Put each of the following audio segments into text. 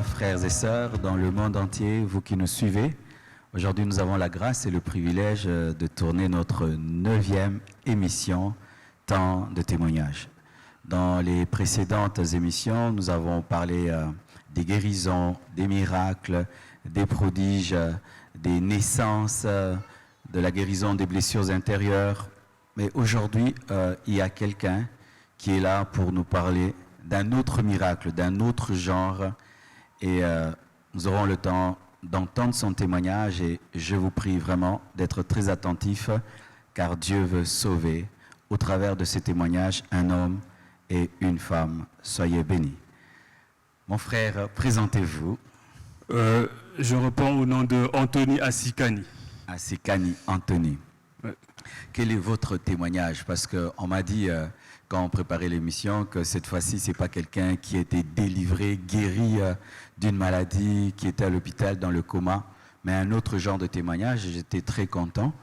frères et sœurs dans le monde entier, vous qui nous suivez. Aujourd'hui, nous avons la grâce et le privilège de tourner notre 9e émission, Temps de témoignage. Dans les précédentes émissions, nous avons parlé des guérisons, des miracles, des prodiges, des naissances, de la guérison des blessures intérieures. Mais aujourd'hui, il y a quelqu'un qui est là pour nous parler d'un autre miracle, d'un autre genre. Et nous aurons le temps d'entendre son témoignage et je vous prie vraiment d'être très attentifs car Dieu veut sauver au travers de ces témoignages un homme et une femme. Soyez bénis. Mon frère, présentez-vous. Je réponds au nom de Anthony Assikani. Assikani Anthony. Ouais. Quel est votre témoignage? Parce qu'on m'a dit, quand on préparait l'émission, que cette fois-ci, ce n'est pas quelqu'un qui a été délivré, guéri d'une maladie, qui était à l'hôpital dans le coma, mais un autre genre de témoignage. J'étais très content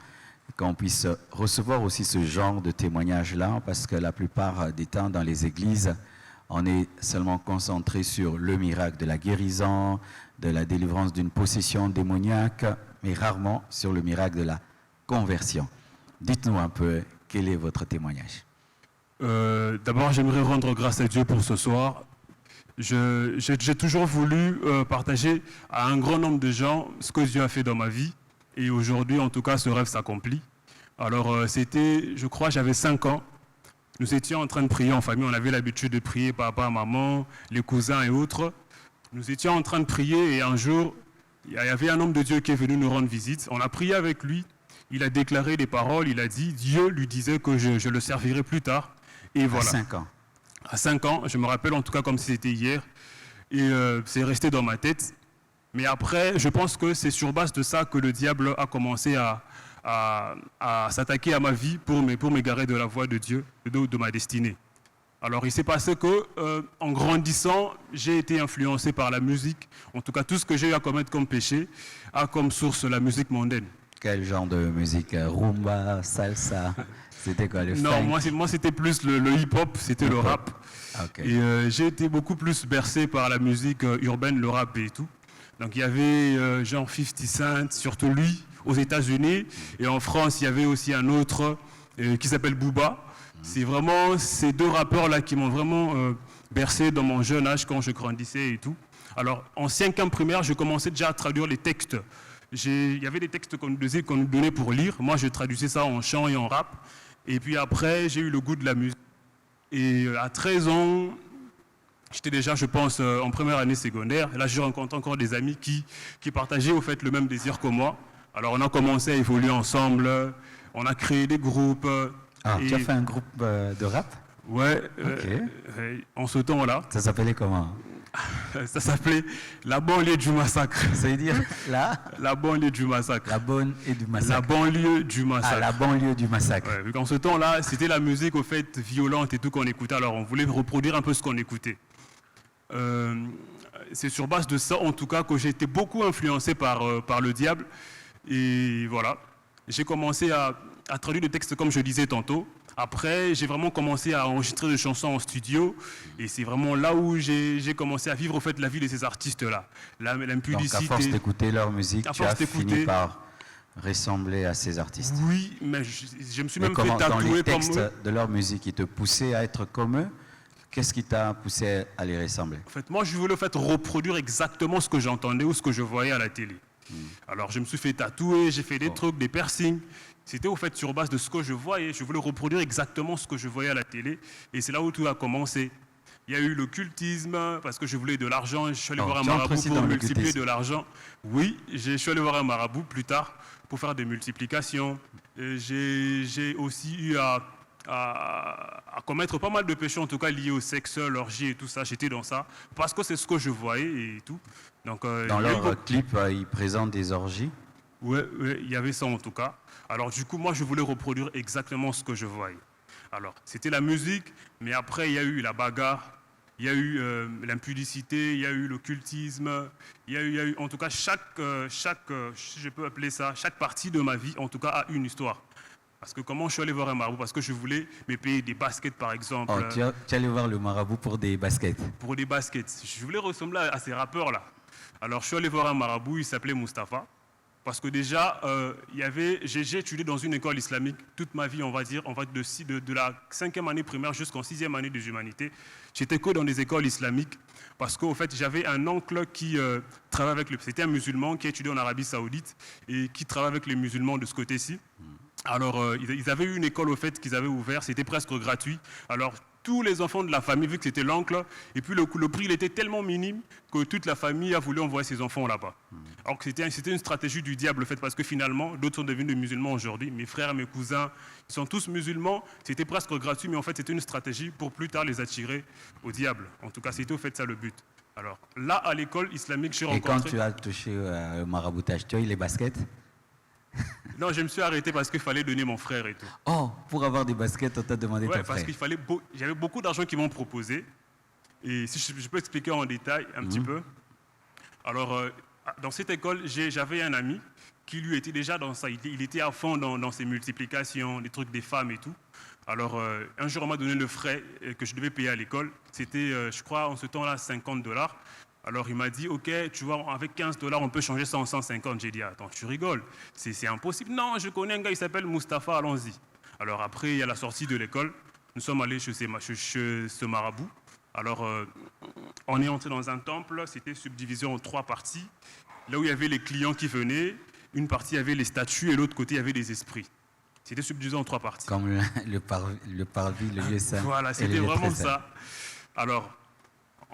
qu'on puisse recevoir aussi ce genre de témoignage-là, parce que la plupart des temps, dans les églises, on est seulement concentré sur le miracle de la guérison, de la délivrance d'une possession démoniaque, mais rarement sur le miracle de la conversion. Dites-nous un peu, quel est votre témoignage? D'abord, j'aimerais rendre grâce à Dieu pour ce soir. J'ai toujours voulu partager à un grand nombre de gens ce que Dieu a fait dans ma vie. Et aujourd'hui, en tout cas, ce rêve s'accomplit. Alors, c'était, je crois, j'avais 5 ans. Nous étions en train de prier en famille. On avait l'habitude de prier papa, maman, les cousins et autres. Nous étions en train de prier et un jour, il y avait un homme de Dieu qui est venu nous rendre visite. On a prié avec lui. Il a déclaré des paroles. Il a dit, Dieu lui disait que je le servirai plus tard. Et voilà. À 5 ans. À 5 ans, je me rappelle en tout cas comme si c'était hier. Et c'est resté dans ma tête. Mais après, je pense que c'est sur base de ça que le diable a commencé à s'attaquer à ma vie pour m'égarer de la voie de Dieu, de ma destinée. Alors il s'est passé que, en grandissant, j'ai été influencé par la musique. En tout cas, tout ce que j'ai eu à commettre comme péché a comme source la musique mondaine. Quel genre de musique? Rumba, salsa? C'était quoi, le funk? Non, moi c'était plus le hip-hop, c'était le rap. Okay. Et j'ai été beaucoup plus bercé par la musique urbaine, le rap et tout. Donc il y avait genre 50 Cent, surtout lui, aux États-Unis. Et en France, il y avait aussi un autre qui s'appelle Booba. C'est vraiment ces 2 rappeurs-là qui m'ont vraiment bercé dans mon jeune âge quand je grandissais et tout. Alors en 5e primaire, je commençais déjà à traduire les textes. Il y avait des textes qu'on nous donnait pour lire. Moi, je traduisais ça en chant et en rap. Et puis après, j'ai eu le goût de la musique. Et à 13 ans, j'étais déjà, je pense, en première année secondaire. Et là, je rencontre encore des amis qui partageaient au fait le même désir que moi. Alors, on a commencé à évoluer ensemble. On a créé des groupes. Ah, tu as fait un groupe de rap? Ouais. Okay. En ce temps-là. Ça s'appelait comment? Ça s'appelait La banlieue du massacre. Ça veut dire La banlieue du massacre. La bonne et du massacre. La banlieue du massacre. Ah, la banlieue du massacre. Ouais, en ce temps-là, c'était la musique au fait violente et tout qu'on écoutait. Alors on voulait reproduire un peu ce qu'on écoutait. C'est sur base de ça, en tout cas, que j'ai été beaucoup influencé par le diable. Et voilà, j'ai commencé à traduire des textes comme je disais tantôt. Après, j'ai vraiment commencé à enregistrer des chansons en studio. Et c'est vraiment là où j'ai commencé à vivre au fait la vie de ces artistes-là. L'impudicité. Donc à force d'écouter leur musique, tu as fini par ressembler à ces artistes. Oui, mais je me suis même fait tatouer comme eux. Dans les textes de leur musique, ils te poussaient à être comme eux. Qu'est-ce qui t'a poussé à les ressembler? En fait, moi, je voulais reproduire exactement ce que j'entendais ou ce que je voyais à la télé. Alors, je me suis fait tatouer, j'ai fait des trucs, des piercings. C'était au fait sur base de ce que je voyais. Je voulais reproduire exactement ce que je voyais à la télé. Et c'est là où tout a commencé. Il y a eu l'occultisme, parce que je voulais de l'argent. Je suis allé voir un marabout pour multiplier de l'argent. Oui, je suis allé voir un marabout plus tard pour faire des multiplications. J'ai aussi eu à commettre pas mal de péchés, en tout cas liés au sexe, l'orgie et tout ça. J'étais dans ça, parce que c'est ce que je voyais et tout. Donc, dans leur clip, ils présentent des orgies? Oui, il y avait ça en tout cas. Alors du coup, moi, je voulais reproduire exactement ce que je voyais. Alors, c'était la musique, mais après, il y a eu la bagarre, il y a eu l'impudicité, il y a eu l'occultisme, il y a eu, en tout cas, chaque, je peux appeler ça, chaque partie de ma vie, en tout cas, a une histoire. Parce que comment je suis allé voir un marabout? Parce que je voulais me payer des baskets, par exemple. Oh, tu es allé voir le marabout pour des baskets? Pour des baskets. Je voulais ressembler à ces rappeurs-là. Alors, je suis allé voir un marabout, il s'appelait Mustapha. Parce que déjà, j'ai étudié dans une école islamique toute ma vie, on va dire, de la 5e année primaire jusqu'en 6e année des humanités. J'étais que dans des écoles islamiques parce qu'au fait, j'avais un oncle qui travaillait c'était un musulman qui étudiait en Arabie Saoudite et qui travaillait avec les musulmans de ce côté-ci. Alors, ils avaient eu une école au fait qu'ils avaient ouvert, c'était presque gratuit. Alors, tous les enfants de la famille, vu que c'était l'oncle, et puis le prix il était tellement minime que toute la famille a voulu envoyer ses enfants là-bas. Alors que c'était une stratégie du diable, fait, parce que finalement, d'autres sont devenus des musulmans aujourd'hui. Mes frères, mes cousins, ils sont tous musulmans. C'était presque gratuit, mais en fait, c'était une stratégie pour plus tard les attirer au diable. En tout cas, c'était au fait ça le but. Alors là, à l'école islamique, j'ai rencontré... Et quand tu as touché au maraboutage, tu as eu les baskets? Non, je me suis arrêté parce qu'il fallait donner mon frère et tout. Oh, pour avoir des baskets, on t'a demandé ton frère. Parce qu'il fallait... J'avais beaucoup d'argent qu'ils m'ont proposé. Et si je peux expliquer en détail un petit peu. Alors, dans cette école, j'avais un ami qui lui était déjà dans ça. Il était à fond dans ses multiplications, les trucs des femmes et tout. Alors, un jour, on m'a donné le frais que je devais payer à l'école. C'était, je crois, en ce temps-là, $50. Alors, il m'a dit, OK, tu vois, avec $15, on peut changer ça en 150. J'ai dit, attends, tu rigoles, c'est impossible. Non, je connais un gars, il s'appelle Mustapha, allons-y. Alors, après, il y a la sortie de l'école. Nous sommes allés chez ce marabout. Alors, on est entré dans un temple, c'était subdivisé en 3 parties. Là où il y avait les clients qui venaient, une partie, il y avait les statues et l'autre côté, il y avait des esprits. C'était subdivisé en 3 parties. Comme le parvis, le lieu saint. Voilà, c'était vraiment ça. Alors,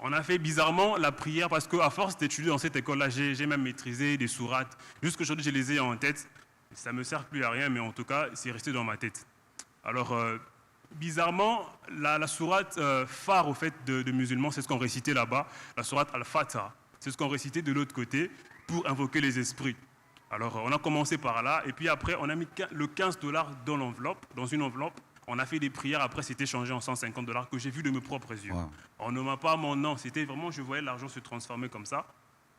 on a fait bizarrement la prière parce qu'à force d'étudier dans cette école-là, j'ai même maîtrisé des sourates. Jusqu'aujourd'hui, je les ai en tête. Ça ne me sert plus à rien, mais en tout cas, c'est resté dans ma tête. Alors, bizarrement, la sourate phare au fait de musulmans, c'est ce qu'on récitait là-bas, la sourate Al-Fatiha. C'est ce qu'on récitait de l'autre côté pour invoquer les esprits. Alors, on a commencé par là, et puis après, on a mis le $15 dans une enveloppe. On a fait des prières, après c'était changé en $150 que j'ai vu de mes propres yeux. Wow. On ne m'a pas mon nom, c'était vraiment, je voyais l'argent se transformer comme ça.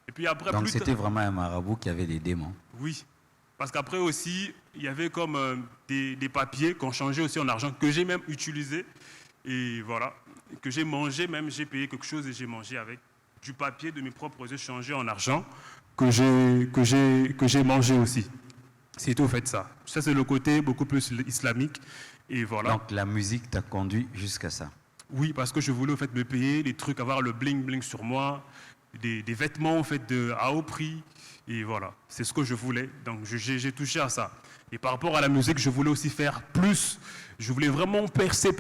Et puis après, donc c'était vraiment un marabout qui avait des démons. Oui, parce qu'après aussi, il y avait comme des papiers qu'on changeait aussi en argent, que j'ai même utilisé, et voilà, que j'ai mangé, même j'ai payé quelque chose et j'ai mangé avec du papier de mes propres yeux changé en argent, que j'ai mangé aussi. C'est tout fait ça. Ça c'est le côté beaucoup plus islamique. Et voilà. Donc la musique t'a conduit jusqu'à ça? Oui, parce que je voulais au fait me payer des trucs, avoir le bling bling sur moi, des vêtements au fait à haut prix, et voilà, c'est ce que je voulais. Donc j'ai touché à ça. Et par rapport à la musique, je voulais aussi faire plus. Je voulais vraiment percer.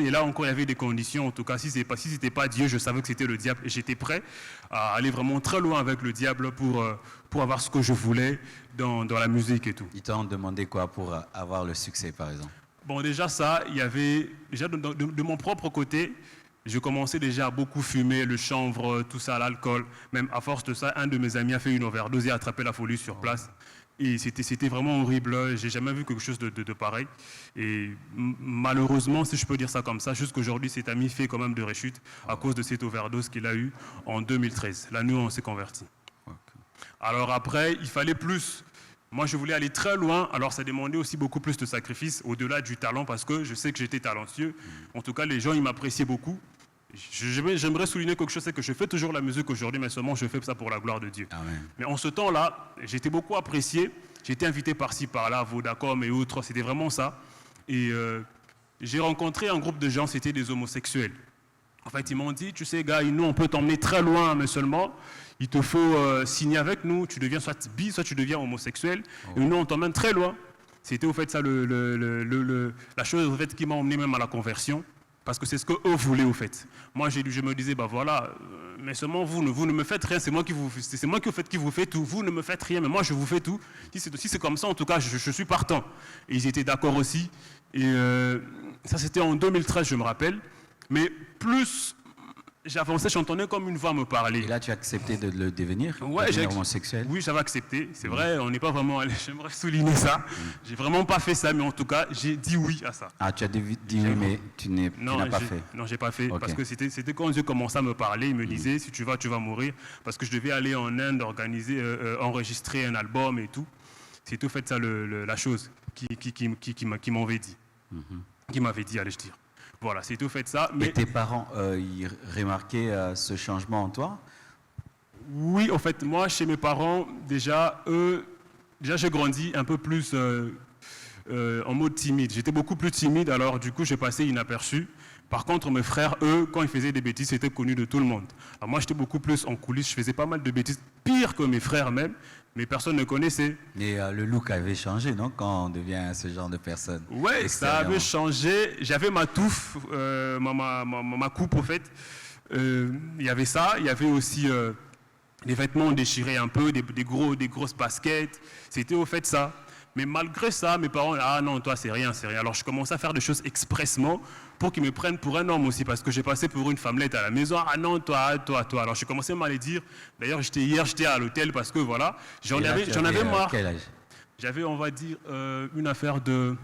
Et là encore, il y avait des conditions. En tout cas, si c'était pas Dieu, je savais que c'était le diable. Et j'étais prêt à aller vraiment très loin avec le diable pour avoir ce que je voulais dans la musique et tout. Ils t'ont demandé quoi pour avoir le succès, par exemple? Bon, déjà ça, il y avait, déjà de mon propre côté, je commençais déjà à beaucoup fumer, le chanvre, tout ça, l'alcool. Même à force de ça, un de mes amis a fait une overdose et a attrapé la folie sur place. Et c'était vraiment horrible, j'ai jamais vu quelque chose de pareil. Et malheureusement, si je peux dire ça comme ça, jusqu'aujourd'hui, cet ami fait quand même de rechute à cause de cette overdose qu'il a eue en 2013, l'année où on s'est converti. Alors après, il fallait plus. Moi, je voulais aller très loin, alors ça demandait aussi beaucoup plus de sacrifices, au-delà du talent, parce que je sais que j'étais talentueux. En tout cas, les gens, ils m'appréciaient beaucoup. J'aimerais souligner quelque chose, c'est que je fais toujours la musique aujourd'hui, mais seulement je fais ça pour la gloire de Dieu. Amen. Mais en ce temps-là, j'étais beaucoup apprécié. J'étais invité par-ci, par-là, Vodacom et autres, c'était vraiment ça. Et j'ai rencontré un groupe de gens, c'était des homosexuels. En fait, ils m'ont dit, tu sais, gars, nous, on peut t'emmener très loin, mais seulement, il te faut signer avec nous. Tu deviens soit bi, soit tu deviens homosexuel. Et nous, on t'emmène très loin. C'était au fait ça la chose au fait, qui m'a emmené même à la conversion. Parce que c'est ce qu'eux voulaient au fait. Moi, je me disais, bah voilà, mais seulement vous ne me faites rien, c'est moi qui vous faites tout. Vous ne me faites rien, mais moi, je vous fais tout. Si c'est comme ça, en tout cas, je suis partant. Et ils étaient d'accord aussi. Et ça, c'était en 2013, je me rappelle. Mais plus j'avançais, j'entendais comme une voix me parler. Et là, tu as accepté de le devenir, ouais, devenir homosexuel? Oui, j'avais accepté. C'est vrai, on n'est pas vraiment allé. J'aimerais souligner ça. J'ai vraiment pas fait ça, mais en tout cas, j'ai dit oui à ça. Ah, tu as dit oui, mais tu n'as pas fait? Non, j'ai pas fait. Okay. Parce que c'était quand Dieu commençait à me parler, il me disait, si tu vas mourir. Parce que je devais aller en Inde, enregistrer un album et tout. C'est tout fait ça, la chose qui m'avait dit. Qui m'avait dit, allez, je dire. Voilà, c'est tout fait ça. Mais... Et tes parents, ils remarquaient ce changement en toi? Oui, en fait, moi, chez mes parents, déjà, j'ai grandi un peu plus en mode timide. J'étais beaucoup plus timide, alors du coup, j'ai passé inaperçu. Par contre, mes frères, eux, quand ils faisaient des bêtises, c'était connu de tout le monde. Alors moi, j'étais beaucoup plus en coulisses, je faisais pas mal de bêtises, pire que mes frères même, mais personne ne connaissait. Mais le look avait changé, non, quand on devient ce genre de personne? Ouais, ça avait changé. J'avais ma touffe, ma coupe, au fait. Il y avait ça, il y avait aussi les vêtements déchirés un peu, des grosses baskets. C'était au fait ça. Mais malgré ça, mes parents, ah non, toi, c'est rien, c'est rien. Alors je commençais à faire des choses expressement pour qu'ils me prennent pour un homme aussi, parce que j'ai passé pour une femmelette à la maison. Ah non, toi. Alors je commençais à les dire. D'ailleurs, j'étais à l'hôtel parce que voilà, j'en avais marre. Quel âge? J'avais, on va dire, une affaire de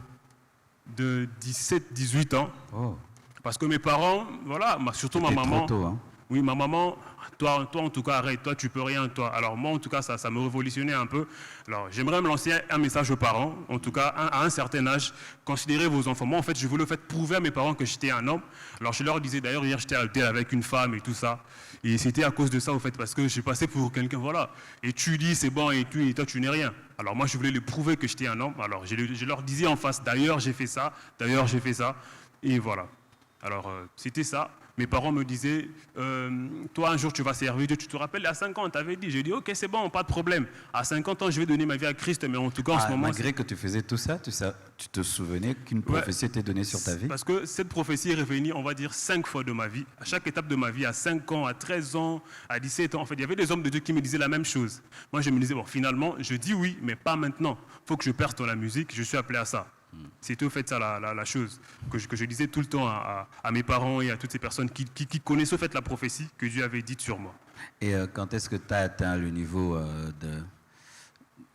17, 18 ans. Oh. Parce que mes parents, voilà, surtout ma maman. Trop tôt, hein? Oui, ma maman, toi en tout cas, arrête, toi tu peux rien, toi. Alors moi en tout cas, ça me révolutionnait un peu. Alors j'aimerais me lancer un message aux parents, en tout cas à un certain âge, considérez vos enfants. Moi en fait, je voulais prouver à mes parents que j'étais un homme. Alors je leur disais, d'ailleurs hier j'étais à l'hôtel avec une femme et tout ça. Et c'était à cause de ça au fait, parce que j'ai passé pour quelqu'un, voilà. Et tu dis c'est bon et toi tu n'es rien. Alors moi je voulais leur prouver que j'étais un homme. Alors je leur disais en face, d'ailleurs j'ai fait ça, et voilà. Alors c'était ça. Mes parents me disaient, toi un jour tu vas servir Dieu, tu te rappelles, à 5 ans, tu avais dit, j'ai dit, ok c'est bon, pas de problème. À 50 ans, je vais donner ma vie à Christ, mais en tout cas en ce moment... Malgré que tu faisais tout ça, tu te souvenais qu'une prophétie était donnée sur ta vie? Parce que cette prophétie est revenue, on va dire, 5 fois de ma vie. À chaque étape de ma vie, à 5 ans, à 13 ans, à 17 ans, en fait, il y avait des hommes de Dieu qui me disaient la même chose. Moi je me disais, bon finalement, je dis oui, mais pas maintenant. Il faut que je perce dans la musique, je suis appelé à ça. C'était au fait ça la chose que je disais tout le temps à mes parents et à toutes ces personnes qui connaissent au fait la prophétie que Dieu avait dite sur moi. Et quand est-ce que tu as atteint le niveau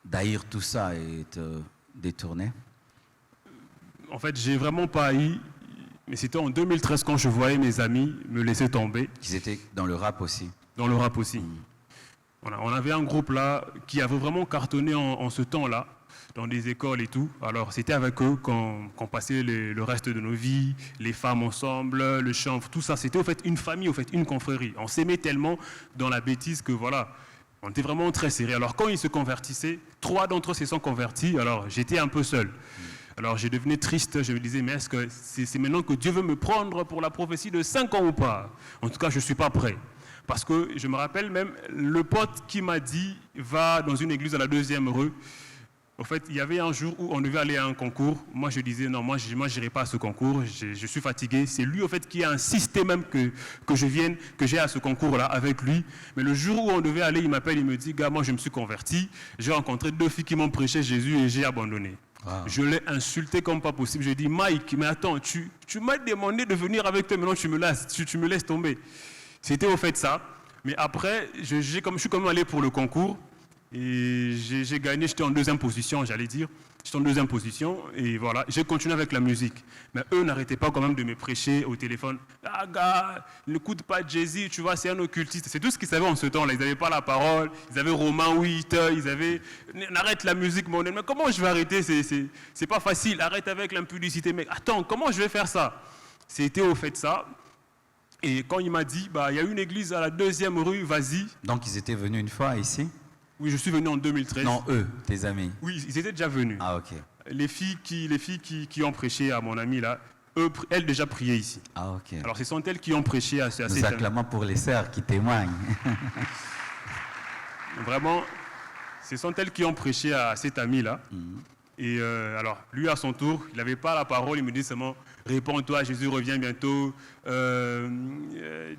d'haïr tout ça et te détourner? En fait, j'ai vraiment pas haï, mais c'était en 2013 quand je voyais mes amis me laisser tomber. Ils étaient dans le rap aussi? Dans le rap aussi. On avait un groupe là qui avait vraiment cartonné en ce temps-là, dans des écoles et tout. Alors c'était avec eux qu'on passait le reste de nos vies, les femmes ensemble, le chant, tout ça. C'était au fait une famille, au fait une confrérie. On s'aimait tellement dans la bêtise que voilà, on était vraiment très serrés. Alors quand ils se convertissaient, 3 d'entre eux se sont convertis, alors j'étais un peu seul. Alors je devenais triste, je me disais, mais est-ce que c'est maintenant que Dieu veut me prendre pour la prophétie de 5 ans ou pas? En tout cas, je ne suis pas prêt. Parce que je me rappelle même, le pote qui m'a dit, va dans une église à la 2e rue. En fait, il y avait un jour où on devait aller à un concours. Moi, je disais, non, moi je n'irai pas à ce concours, je suis fatigué. C'est lui, en fait, qui a insisté même que je vienne, que j'ai à ce concours-là avec lui. Mais le jour où on devait aller, il m'appelle, il me dit, gars, moi, je me suis converti. J'ai rencontré 2 filles qui m'ont prêché Jésus et j'ai abandonné. Wow. Je l'ai insulté comme pas possible. Je dis, Mike, mais attends, tu m'as demandé de venir avec toi, maintenant tu me laisses tomber. C'était au fait ça. Mais après, je suis quand même allé pour le concours. Et j'ai gagné, j'étais en 2e position, j'allais dire. J'étais en 2e position et voilà, j'ai continué avec la musique. Mais eux n'arrêtaient pas quand même de me prêcher au téléphone. Ah gars, n'écoute pas Jay-Z, tu vois, c'est un occultiste. C'est tout ce qu'ils savaient en ce temps-là. Ils n'avaient pas la parole, ils avaient Romain 8, ils avaient... Arrête la musique, mon mais comment je vais arrêter? C'est pas facile, arrête avec l'impudicité. Mais attends, comment je vais faire ça? C'était au fait ça. Et quand il m'a dit, bah, il y a une église à la 2e rue, vas-y. Donc ils étaient venus une fois ici? Oui, je suis venu en 2013. Non, eux, tes amis? Oui, ils étaient déjà venus. Ah, ok. Les filles qui ont prêché à mon ami là, elles déjà priaient ici. Ah, ok. Alors ce sont elles qui ont prêché à Nous acclamons pour les sœurs qui témoignent. Vraiment, ce sont elles qui ont prêché à cet ami là. Et alors, lui à son tour, il n'avait pas la parole, il me dit seulement, réponds-toi, Jésus revient bientôt,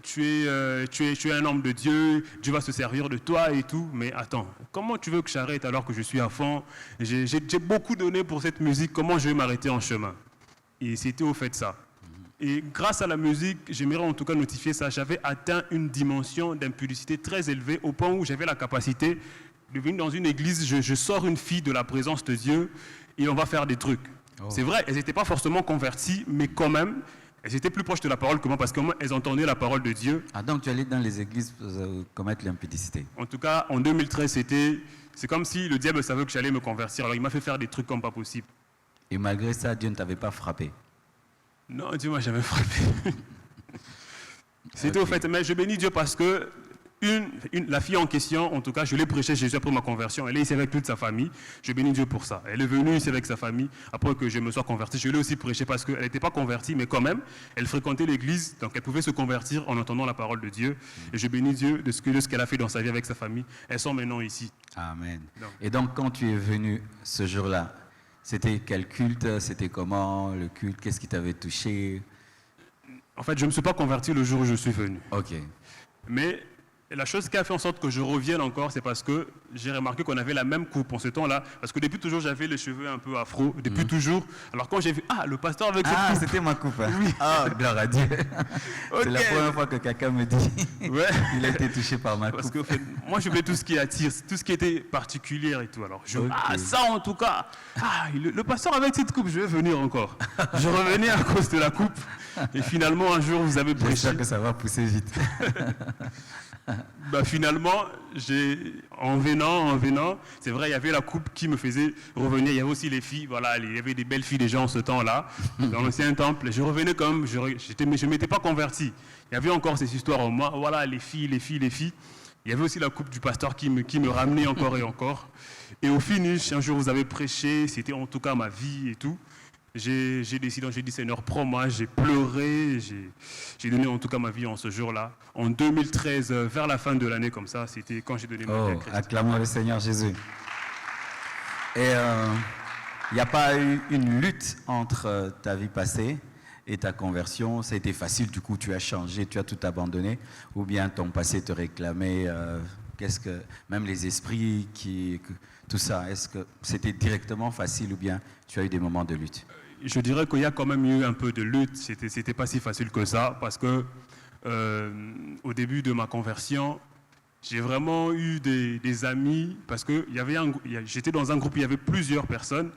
tu es un homme de Dieu, Dieu va se servir de toi et tout. Mais attends, comment tu veux que j'arrête alors que je suis à fond? J'ai beaucoup donné pour cette musique, comment je vais m'arrêter en chemin? Et c'était au fait ça. Et grâce à la musique, j'aimerais en tout cas notifier ça, j'avais atteint une dimension d'impudicité très élevée au point où j'avais la capacité de venir dans une église, je sors une fille de la présence de Dieu et on va faire des trucs. Oh. C'est vrai, elles n'étaient pas forcément converties, mais quand même, elles étaient plus proches de la parole que moi parce qu'elles entendaient la parole de Dieu. Ah, donc tu allais dans les églises pour commettre l'impudicité? En tout cas, en 2013, c'est comme si le diable savait que j'allais me convertir. Alors il m'a fait faire des trucs comme pas possible. Et malgré ça, Dieu ne t'avait pas frappé? Non, Dieu ne m'a jamais frappé. C'était au fait, mais je bénis Dieu parce que la fille en question, en tout cas, je l'ai prêché Jésus après ma conversion. Elle est ici avec toute sa famille. Je bénis Dieu pour ça. Elle est venue ici avec sa famille après que je me sois converti. Je l'ai aussi prêché parce qu'elle n'était pas convertie, mais quand même, elle fréquentait l'église, donc elle pouvait se convertir en entendant la parole de Dieu. Et je bénis Dieu de ce qu'elle a fait dans sa vie avec sa famille. Elles sont maintenant ici. Amen. Et donc, quand tu es venu ce jour-là, c'était quel culte? C'était comment le culte? Qu'est-ce qui t'avait touché? En fait, je ne me suis pas converti le jour où je suis venu. Ok. Mais la chose qui a fait en sorte que je revienne encore, c'est parce que j'ai remarqué qu'on avait la même coupe en ce temps-là. Parce que depuis toujours, j'avais les cheveux un peu afro, depuis toujours. Alors quand j'ai vu, le pasteur avec cette coupe. C'était ma coupe. Hein. Oui. Gloire à Dieu. Okay. C'est la première fois que quelqu'un me dit il a été touché par ma coupe. Parce que en fait, moi, je voulais tout ce qui attire, tout ce qui était particulier et tout. Alors, ça en tout cas. Le pasteur avec cette coupe, je vais venir encore. Je revenais à cause de la coupe. Et finalement, un jour, vous avez prêché. J'espère que ça va pousser vite. Finalement, en venant, c'est vrai, il y avait la coupe qui me faisait revenir. Il y avait aussi les filles, voilà, il y avait des belles filles déjà en ce temps-là, dans l'ancien temple. Je revenais comme, je ne m'étais pas converti. Il y avait encore ces histoires en moi, voilà, les filles. Il y avait aussi la coupe du pasteur qui me ramenait encore et encore. Et au finish, un jour, vous avez prêché, c'était en tout cas ma vie et tout. J'ai décidé, j'ai dit Seigneur, prends-moi, j'ai pleuré, j'ai donné en tout cas ma vie en ce jour-là. En 2013, vers la fin de l'année comme ça, c'était quand j'ai donné ma vie à Christ. Acclamons le Seigneur Jésus. Et il n'y a pas eu une lutte entre ta vie passée et ta conversion? Ça a été facile, du coup tu as changé, tu as tout abandonné? Ou bien ton passé te réclamait même les esprits, tout ça, est-ce que c'était directement facile ou bien tu as eu des moments de lutte? Je dirais qu'il y a quand même eu un peu de lutte. C'était pas si facile que ça parce que au début de ma conversion, j'ai vraiment eu des amis parce que j'étais dans un groupe où il y avait plusieurs personnes.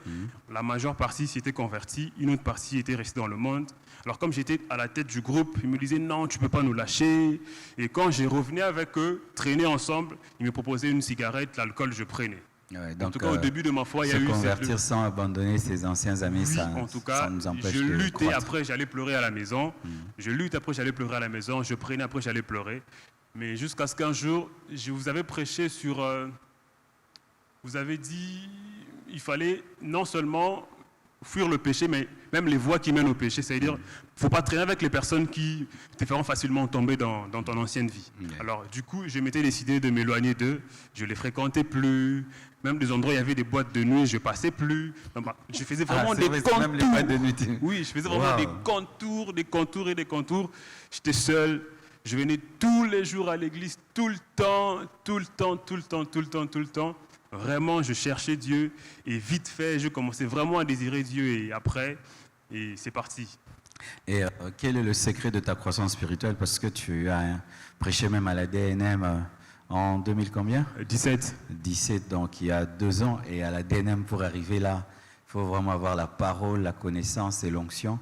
La majeure partie s'était convertie, une autre partie était restée dans le monde. Alors comme j'étais à la tête du groupe, ils me disaient non, tu peux pas nous lâcher. Et quand je revenais avec eux, traîner ensemble, ils me proposaient une cigarette, l'alcool, je prenais. Ouais, donc, en tout cas, au début de ma foi, il y a eu... Se convertir sans abandonner ses anciens amis, oui, ça, en tout cas, ça nous empêche je de luttais, croître. après j'allais pleurer à la maison. Je luttais, après j'allais pleurer à la maison. Je prenais, après j'allais pleurer. Mais jusqu'à ce qu'un jour, je vous avais prêché sur... vous avez dit, il fallait non seulement fuir le péché, mais même les voies qui mènent au péché. C'est-à-dire, il ne faut pas traîner avec les personnes qui te feront facilement tomber dans ton ancienne vie. Alors, du coup, je m'étais décidé de m'éloigner d'eux. Je ne les fréquentais plus. Même des endroits où il y avait des boîtes de nuit, je ne passais plus. Je faisais vraiment des contours. Même les boîtes de nuit. Oui, je faisais vraiment des contours. J'étais seul. Je venais tous les jours à l'église, tout le temps. Vraiment, je cherchais Dieu et vite fait, je commençais vraiment à désirer Dieu et après, c'est parti. Et quel est le secret de ta croissance spirituelle? Parce que tu as prêché même à la DNM en 2000 combien? 17. 17, donc il y a 2 ans. Et à la DNM, pour arriver là, il faut vraiment avoir la parole, la connaissance et l'onction.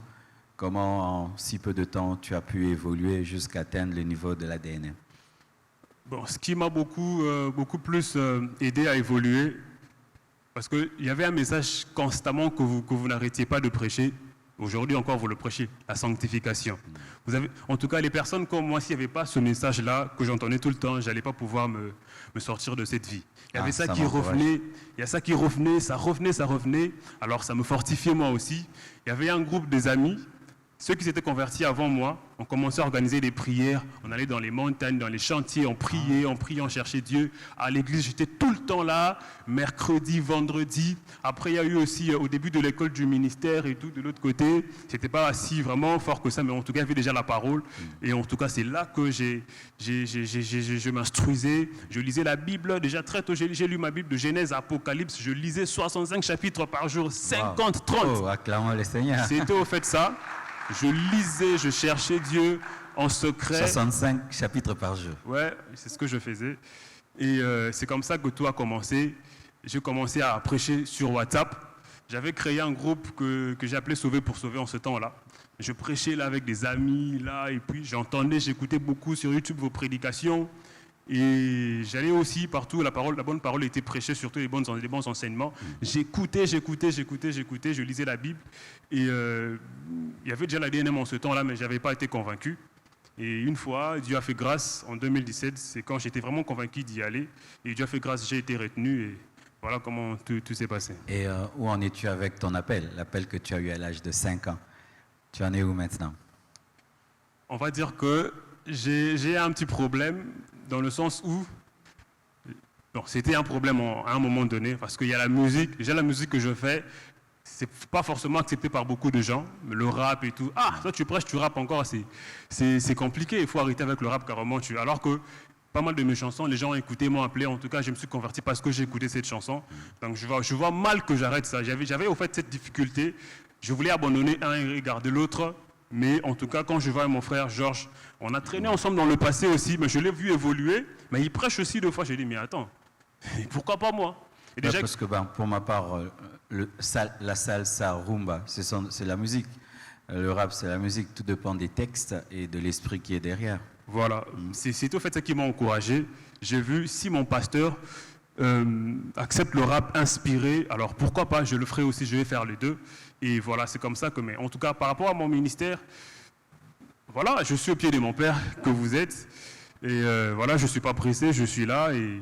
Comment, en si peu de temps, tu as pu évoluer jusqu'à atteindre le niveau de la DNM? Bon, ce qui m'a beaucoup plus aidé à évoluer, parce qu'il y avait un message constamment que vous n'arrêtiez pas de prêcher. Aujourd'hui encore, vous le prêchez, la sanctification. En tout cas, les personnes comme moi, s'il n'y avait pas ce message-là, que j'entendais tout le temps, je n'allais pas pouvoir me sortir de cette vie. Il y avait ça qui revenait, ça revenait. Alors, ça me fortifiait moi aussi. Il y avait un groupe des amis. Ceux qui s'étaient convertis avant moi, on commençait à organiser des prières. On allait dans les montagnes, dans les chantiers, on priait, on cherchait Dieu. À l'église, j'étais tout le temps là, mercredi, vendredi. Après, il y a eu aussi, au début de l'école du ministère et tout, de l'autre côté, c'était pas si vraiment fort que ça, mais en tout cas, il y avait déjà la parole. Et en tout cas, c'est là que je m'instruisais. Je lisais la Bible. Déjà très tôt, j'ai lu ma Bible de Genèse à Apocalypse. Je lisais 65 chapitres par jour, 50, 30. Oh, acclamons le Seigneur. C'était au fait ça. Je lisais, je cherchais Dieu en secret. 65 chapitres par jour. Ouais, c'est ce que je faisais. Et c'est comme ça que tout a commencé. J'ai commencé à prêcher sur WhatsApp. J'avais créé un groupe que j'ai appelé Sauver pour sauver en ce temps-là. Je prêchais là avec des amis, là, et puis j'écoutais beaucoup sur YouTube vos prédications. Et j'allais aussi partout, la bonne parole était prêchée, surtout les bons enseignements. J'écoutais, je lisais la Bible. Et il y avait déjà la DNM en ce temps-là, mais je n'avais pas été convaincu. Et une fois, Dieu a fait grâce, en 2017, c'est quand j'étais vraiment convaincu d'y aller. Et Dieu a fait grâce, j'ai été retenu et voilà comment tout s'est passé. Et où en es-tu avec ton appel, l'appel que tu as eu à l'âge de 5 ans? Tu en es où maintenant? On va dire que j'ai un petit problème dans le sens où, bon, c'était un problème à un moment donné parce qu'il y a la musique, j'ai la musique que je fais, c'est pas forcément accepté par beaucoup de gens, le rap et tout. Ah, toi tu prêches, tu rappes encore, c'est compliqué, il faut arrêter avec le rap carrément. Alors que pas mal de mes chansons, les gens ont écouté, m'ont appelé, en tout cas je me suis converti parce que j'ai écouté cette chanson. Donc je vois mal que j'arrête ça. J'avais au fait cette difficulté, je voulais abandonner un et garder l'autre. Mais en tout cas, quand je vois mon frère Georges, on a traîné ensemble dans le passé aussi, mais je l'ai vu évoluer. Mais il prêche aussi deux fois. J'ai dit, mais attends, pourquoi pas moi? Et déjà, parce que pour ma part, la salsa rumba, c'est la musique. Le rap, c'est la musique. Tout dépend des textes et de l'esprit qui est derrière. Voilà, c'est au fait ça qui m'a encouragé. J'ai vu si mon pasteur accepte le rap inspiré, alors pourquoi pas, je le ferai aussi, je vais faire les deux. Et voilà, c'est comme ça que, mais en tout cas, par rapport à mon ministère, voilà, je suis au pied de mon père que vous êtes. Et voilà, je ne suis pas pressé, je suis là et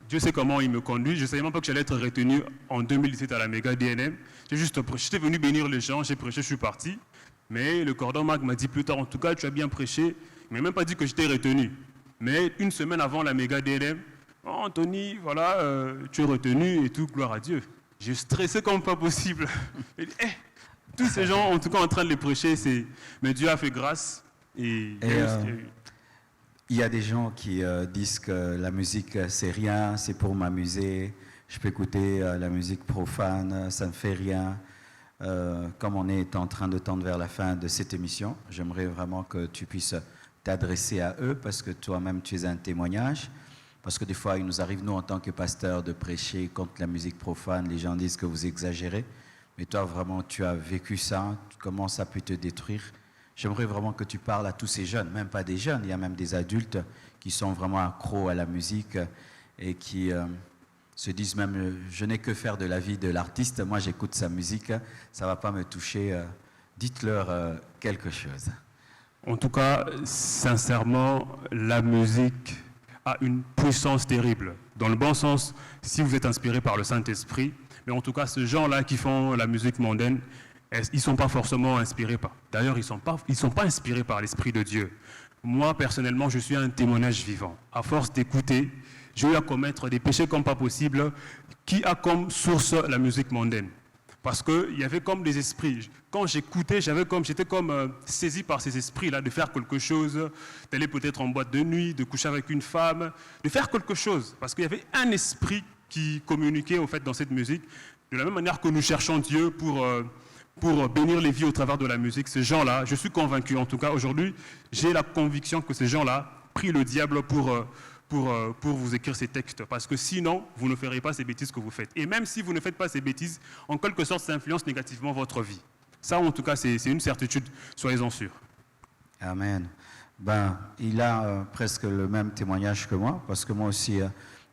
Dieu sait comment il me conduit. Je ne savais même pas que j'allais être retenu en 2017 à la méga DNM. J'étais venu bénir les gens, j'ai prêché, je suis parti. Mais le cordon Marc m'a dit plus tard, en tout cas, tu as bien prêché. Il ne m'a même pas dit que j'étais retenu. Mais une semaine avant la méga DNM, oh, Anthony, voilà, tu es retenu et tout, gloire à Dieu. J'ai stressé comme pas possible. Et, tous ces gens, en tout cas, en train de les prêcher, mais Dieu a fait grâce. Et il y a des gens qui disent que la musique, c'est rien, c'est pour m'amuser. Je peux écouter la musique profane, ça ne fait rien. Comme on est en train de tendre vers la fin de cette émission, j'aimerais vraiment que tu puisses t'adresser à eux parce que toi-même, tu es un témoignage. Parce que des fois, il nous arrive, nous, en tant que pasteurs, de prêcher contre la musique profane. Les gens disent que vous exagérez. Mais toi, vraiment, tu as vécu ça. Comment ça peut te détruire? J'aimerais vraiment que tu parles à tous ces jeunes, même pas des jeunes, il y a même des adultes qui sont vraiment accros à la musique et qui se disent même, je n'ai que faire de la vie de l'artiste, moi j'écoute sa musique, ça ne va pas me toucher. Dites-leur quelque chose. En tout cas, sincèrement, la musique a une puissance terrible. Dans le bon sens, si vous êtes inspiré par le Saint-Esprit, mais en tout cas, ces gens-là qui font la musique mondaine, ils ne sont pas forcément inspirés par. D'ailleurs, ils ne sont pas inspirés par l'Esprit de Dieu. Moi, personnellement, je suis un témoignage vivant. À force d'écouter, j'ai eu à commettre des péchés comme pas possible, qui a comme source la musique mondaine. Parce qu'il y avait comme des esprits. Quand j'écoutais, j'étais comme saisi par ces esprits-là, de faire quelque chose, d'aller peut-être en boîte de nuit, de coucher avec une femme, de faire quelque chose. Parce qu'il y avait un esprit qui communiquait au fait dans cette musique, de la même manière que nous cherchons Dieu pour bénir les vies au travers de la musique. Ces gens-là, je suis convaincu, en tout cas aujourd'hui, j'ai la conviction que ces gens-là prient le diable pour vous écrire ces textes. Parce que sinon, vous ne ferez pas ces bêtises que vous faites. Et même si vous ne faites pas ces bêtises, en quelque sorte, ça influence négativement votre vie. Ça, en tout cas, c'est une certitude, soyez-en sûrs. Amen. Il a presque le même témoignage que moi, parce que moi aussi,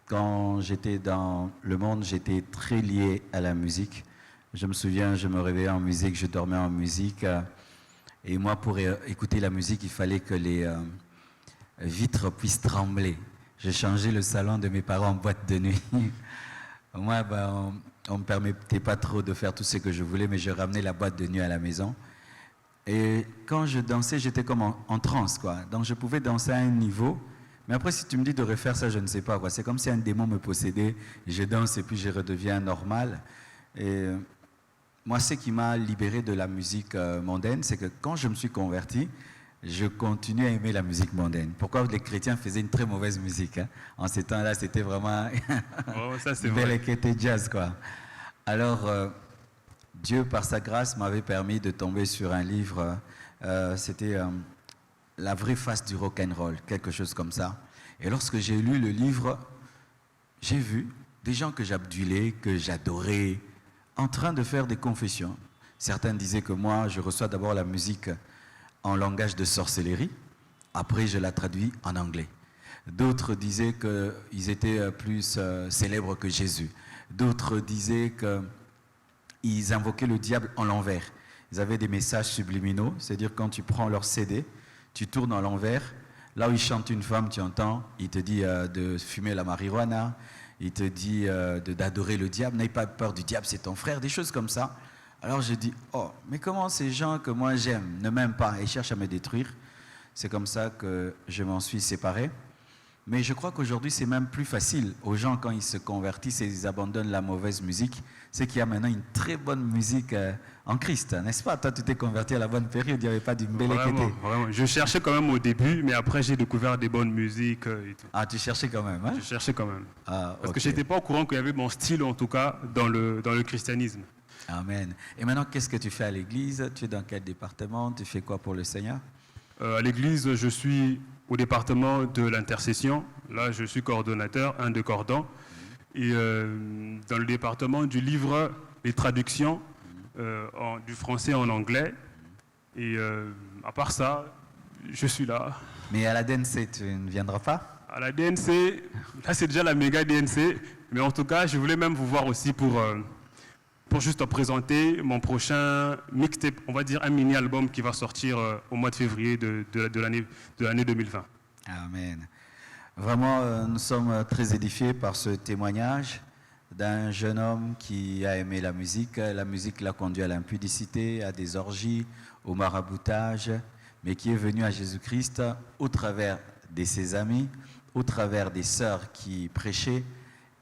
quand j'étais dans le monde, j'étais très lié à la musique. Je me souviens, je me réveillais en musique, je dormais en musique. Et moi, pour écouter la musique, il fallait que les vitres puissent trembler. J'ai changé le salon de mes parents en boîte de nuit. Moi, on ne me permettait pas trop de faire tout ce que je voulais, mais je ramenais la boîte de nuit à la maison. Et quand je dansais, j'étais comme en transe, quoi. Donc je pouvais danser à un niveau. Mais après, si tu me dis de refaire ça, je ne sais pas, quoi. C'est comme si un démon me possédait. Je danse et puis je redeviens normal. Et moi, ce qui m'a libéré de la musique mondaine, c'est que quand je me suis converti, je continue à aimer la musique mondaine. Pourquoi les chrétiens faisaient une très mauvaise musique, hein? En ces temps-là, c'était vraiment ça, c'est vrai. jazz, quoi. Alors, Dieu, par sa grâce, m'avait permis de tomber sur un livre. C'était La vraie face du rock'n'roll, quelque chose comme ça. Et lorsque j'ai lu le livre, j'ai vu des gens que j'abdulais, que j'adorais, en train de faire des confessions. Certains disaient que moi, je reçois d'abord la musique en langage de sorcellerie, après je la traduis en anglais. D'autres disaient qu'ils étaient plus célèbres que Jésus. D'autres disaient qu'ils invoquaient le diable en l'envers. Ils avaient des messages subliminaux, c'est-à-dire quand tu prends leur CD, tu tournes à l'envers. Là où il chante une femme, tu entends, il te dit de fumer la marijuana, il te dit d'adorer le diable, n'aie pas peur du diable, c'est ton frère, des choses comme ça. Alors je dis, oh, mais comment ces gens que moi j'aime ne m'aiment pas et cherchent à me détruire? C'est comme ça que je m'en suis séparé. Mais je crois qu'aujourd'hui, c'est même plus facile. Aux gens, quand ils se convertissent et ils abandonnent la mauvaise musique, c'est qu'il y a maintenant une très bonne musique en Christ, n'est-ce pas? Toi, tu t'es converti à la bonne période, il n'y avait pas du mbélé-kété. Vraiment. Je cherchais quand même au début, mais après, j'ai découvert des bonnes musiques et tout. Ah, tu cherchais quand même, hein? Je cherchais quand même. Ah, Parce que ok. je n'étais pas au courant qu'il y avait mon style, en tout cas, dans le christianisme. Amen. Et maintenant, qu'est-ce que tu fais à l'église? Tu es dans quel département? Tu fais quoi pour le Seigneur? À l'église, je suis au département de l'intercession. Là, je suis coordonnateur, un de cordon. Et dans le département du livre et traductions du français en anglais. Et à part ça, je suis là. Mais à la DNC, tu ne viendras pas? À la DNC, là c'est déjà la méga DNC. Mais en tout cas, je voulais même vous voir aussi pour juste présenter mon prochain mixtape, on va dire un mini-album qui va sortir au mois de février de l'année 2020. Amen. Vraiment, nous sommes très édifiés par ce témoignage d'un jeune homme qui a aimé la musique. La musique l'a conduit à l'impudicité, à des orgies, au maraboutage, mais qui est venu à Jésus-Christ au travers de ses amis, au travers des sœurs qui prêchaient,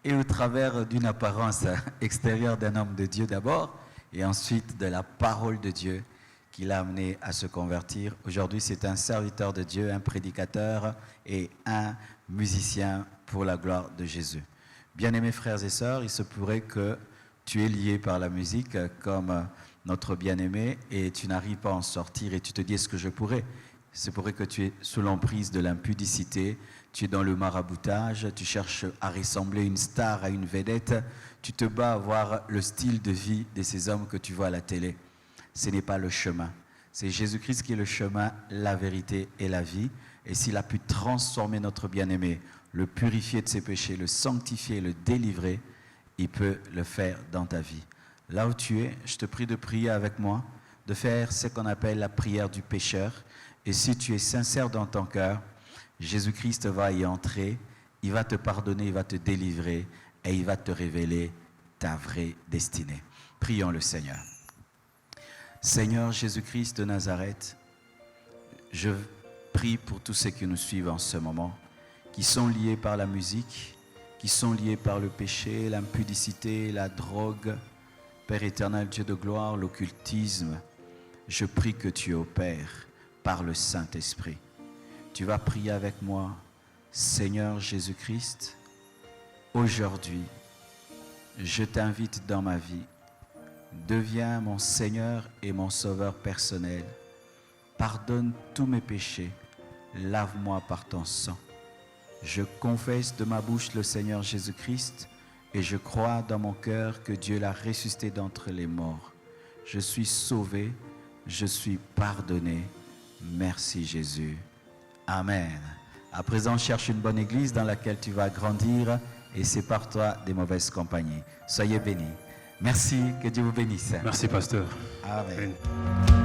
et au travers d'une apparence extérieure d'un homme de Dieu d'abord, et ensuite de la parole de Dieu qui l'a amené à se convertir. Aujourd'hui, c'est un serviteur de Dieu, un prédicateur et un musicien pour la gloire de Jésus. Bien-aimés frères et sœurs, il se pourrait que tu es lié par la musique comme notre bien-aimé et tu n'arrives pas à en sortir et tu te dis, est-ce que je pourrais? Il se pourrait que tu es sous l'emprise de l'impudicité, tu es dans le maraboutage, tu cherches à ressembler une star, à une vedette, tu te bats à avoir le style de vie de ces hommes que tu vois à la télé. Ce n'est pas le chemin. C'est Jésus-Christ qui est le chemin, la vérité et la vie. Et s'il a pu transformer notre bien-aimé, le purifier de ses péchés, le sanctifier, le délivrer, il peut le faire dans ta vie. Là où tu es, je te prie de prier avec moi, de faire ce qu'on appelle la prière du pécheur. Et si tu es sincère dans ton cœur, Jésus-Christ va y entrer, il va te pardonner, il va te délivrer et il va te révéler ta vraie destinée. Prions le Seigneur. Seigneur Jésus-Christ de Nazareth, je prie pour tous ceux qui nous suivent en ce moment, qui sont liés par la musique, qui sont liés par le péché, l'impudicité, la drogue, Père éternel, Dieu de gloire, l'occultisme. Je prie que tu opères par le Saint-Esprit. Tu vas prier avec moi, Seigneur Jésus-Christ, aujourd'hui, je t'invite dans ma vie. Deviens mon Seigneur et mon Sauveur personnel. Pardonne tous mes péchés. Lave-moi par ton sang. Je confesse de ma bouche le Seigneur Jésus-Christ et je crois dans mon cœur que Dieu l'a ressuscité d'entre les morts. Je suis sauvé, je suis pardonné. Merci Jésus. Amen. À présent, cherche une bonne église dans laquelle tu vas grandir et sépare-toi des mauvaises compagnies. Soyez bénis. Merci, que Dieu vous bénisse. Merci, pasteur. Amen. Amen.